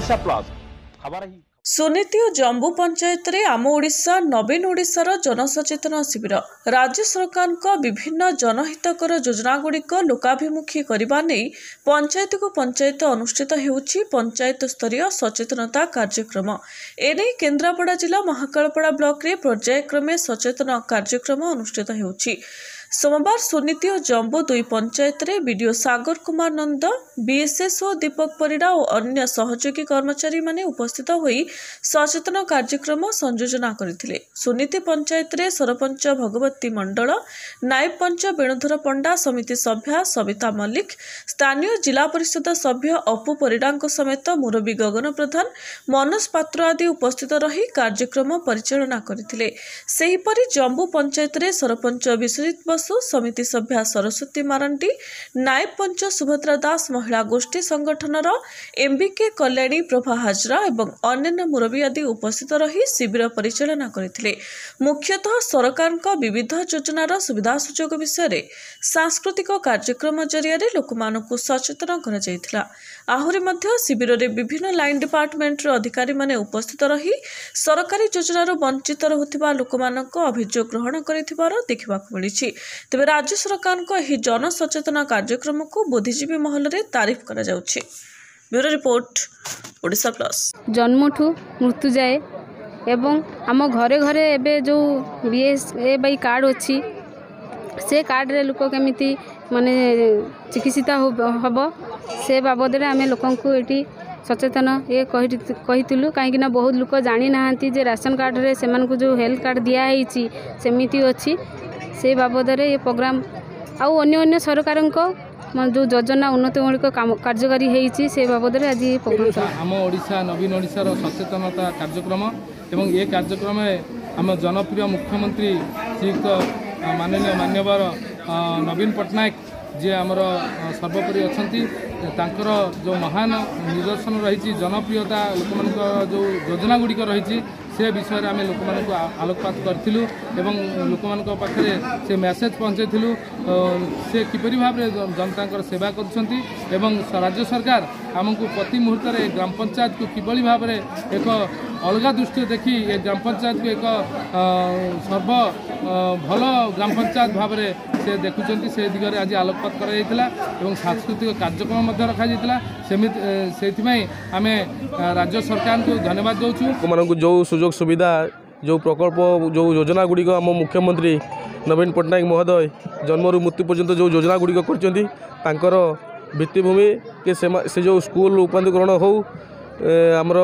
Odisha plus खबर ही सुनीति और जम्बू पंचायत रे आम ओडिशा नवीन ओडिशार जनसचेतन शिविर राज्य सरकार को विभिन्न जनहितकर योजना गुड़िक लोकाभिमुखी करने नहीं पंचायत को पंचायत अनुष्ठित होउछि पंचायत स्तरीय सचेतनता कार्यक्रम। एने केन्द्रापड़ा जिला महाकालपड़ा ब्लॉक रे पर्यायक्रमे सचेतन कार्यक्रम अनुष्ठित होउछि। सोमवार सुनीति और जम्बू दुई पंचायत रे बीडीओ सागर कुमार नंद बीएसएस और दीपक परिड़ा और अन्य सहयोगी कर्मचारी माने उपस्थित होई सचेतन कार्यक्रम संयोजना करथिले। सुनीति पंचायत रे सरपंच भगवती मंडल, नायब पंच वेणुधर पंडा, समिति सभ्या सविता मल्लिक, स्थानीय जिला परिषद सभ्य अपु परिड़ा समेत मुरबी गगन प्रधान, मनोज पात्र आदि उपस्थित रही कार्यक्रम परिचालना करथिले। सेहीपरि जम्बू पंचायत रे सरपंच विश्वजित बसु, समिति सभ्या सरस्वती मारंटी, नायब पंच सुभद्रा दास, महिला गोष्ठी संगठनर एमबीके कल्याणी प्रभा हाजरा एवं अन्य मुरबी आदि उपस्थित रही शिविर परिचालना करथिले। मुख्यतः सरकार विविध योजनार सुविधा सुजोग विषय सांस्कृतिक कार्यक्रम जरिया लोकमानकु सचेतन करा जायथिला। आहुरी मध्य शिविर रे विभिन्न लाइन डिपार्टमेंट अधिकारी माने उपस्थित रही सरकारी योजनार वंचित रहुथिबा लोकमानक अभियोग ग्रहण करिथिबार देखिबाकु मिलिछि। तेबे राज्य सरकार जन सचेतना कार्यक्रम को बुद्धिजीवी महल रे तारीफ करा जाउछि। Bureau report Odisha plus. जन्मठू मृत्यु जाए एवं आम घरे घरे एबे जो बीएसए कार्ड अच्छी से कार्ड रे लोक केमिति माने चिकित्सित हम से बाबद आम लोक ये सचेतन ये कहीलु कहीं बहुत लोक जानी ना जे राशन कार्ड रे से जो हेल्थ कार्ड दिखाई सेमिति अच्छी से बाबद ये प्रोग्राम आउ अन्य सरकार जो योजना उन्नतिमूलक कार्यकारी होती से बाबद आज ये प्रोग्राम आम ओडिशा नवीन ओडिशार सचेतनता कार्यक्रम एवं ये कार्यक्रम आम जनप्रिय मुख्यमंत्री श्रीयुक्त मानवर नवीन पट्टनायक जी आमर सर्वोपरि अच्छा जो महान निदर्शन रही जनप्रियता लोक जो योजना गुड़िक रही से विषय आम लोक आलोकपात करूँ एवं लोक पाखे से मेसेज पहुँचाइलु से किपरि भाव में जनता सेवा कर राज्य सरकार आमको प्रति मुहूर्त ग्राम पंचायत को किभली भाव में एक अलग दृष्टि देखी ये ग्राम पंचायत को एक सर्व भल ग्राम पंचायत भाव में से देखुं से दिगरे आज आलोकपात कर सांस्कृतिक कार्यक्रम रखा से आम राज्य सरकार को धन्यवाद दूँ। जो सुजोग सुविधा जो प्रकल्प जो योजना गुड़िक आम मुख्यमंत्री नवीन पट्टनायक महोदय जन्मरू मृत्यु पर्यंत जो योजना गुड़िक कर भित्तिभूमि के से जो स्कूल रूपांतरीकरण हो आमर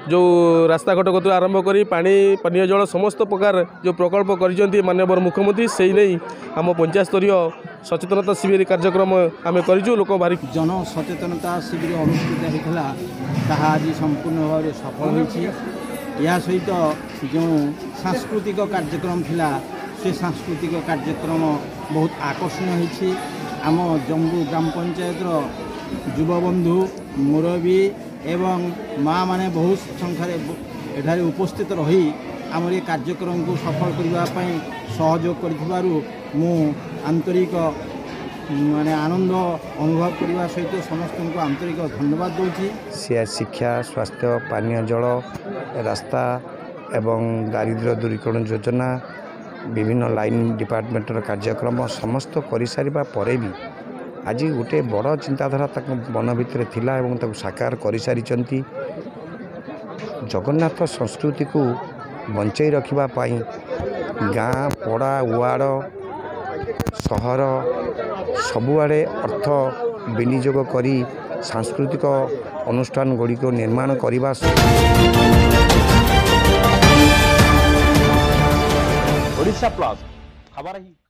जो रास्ताघाट कतु आरंभ करी पानी पानीय जल समस्त प्रकार जो प्रकल्प कर माननीय मुख्यमंत्री से नहीं आम पंचायत स्तरीय सचेतनता शिविर कार्यक्रम आम करूँ लोक भारी जन सचेतनता शिविर अनुष्ठित होता आज संपूर्ण भाव में सफल होती। या सहित जो सांस्कृतिक कार्यक्रम थिला से सांस्कृतिक कार्यक्रम बहुत आकर्षणीय होती। आम जम्बू ग्राम पंचायतर युवबंधु मुरबी एवं माँ माने बहुत संख्यार एठारे उपस्थित रही आमर ये कार्यक्रम को सफल करने सहयोग कर आंतरिक माने आनंद अनुभव करने सहित समस्त को आंतरिक धन्यवाद दूसरी। शिक्षा स्वास्थ्य पानीय जल रास्ता एवं दारिद्र्य दूरीकरण योजना विभिन्न लाइन डिपार्टमेंटर कार्यक्रम समस्त कर सारिबा परे भी आज गोटे बड़ चिंताधारा मन भितर थिला एवं ताको साकार कर सारी जगन्नाथ संस्कृति को बंचाई रखिबा पाई गाँ पड़ा वार्ड सहर सबुआड़े अर्थ विनियोग करी सांस्कृतिक अनुष्ठान गुड़ी को निर्माण करने ओडिशा प्लस खबर ही।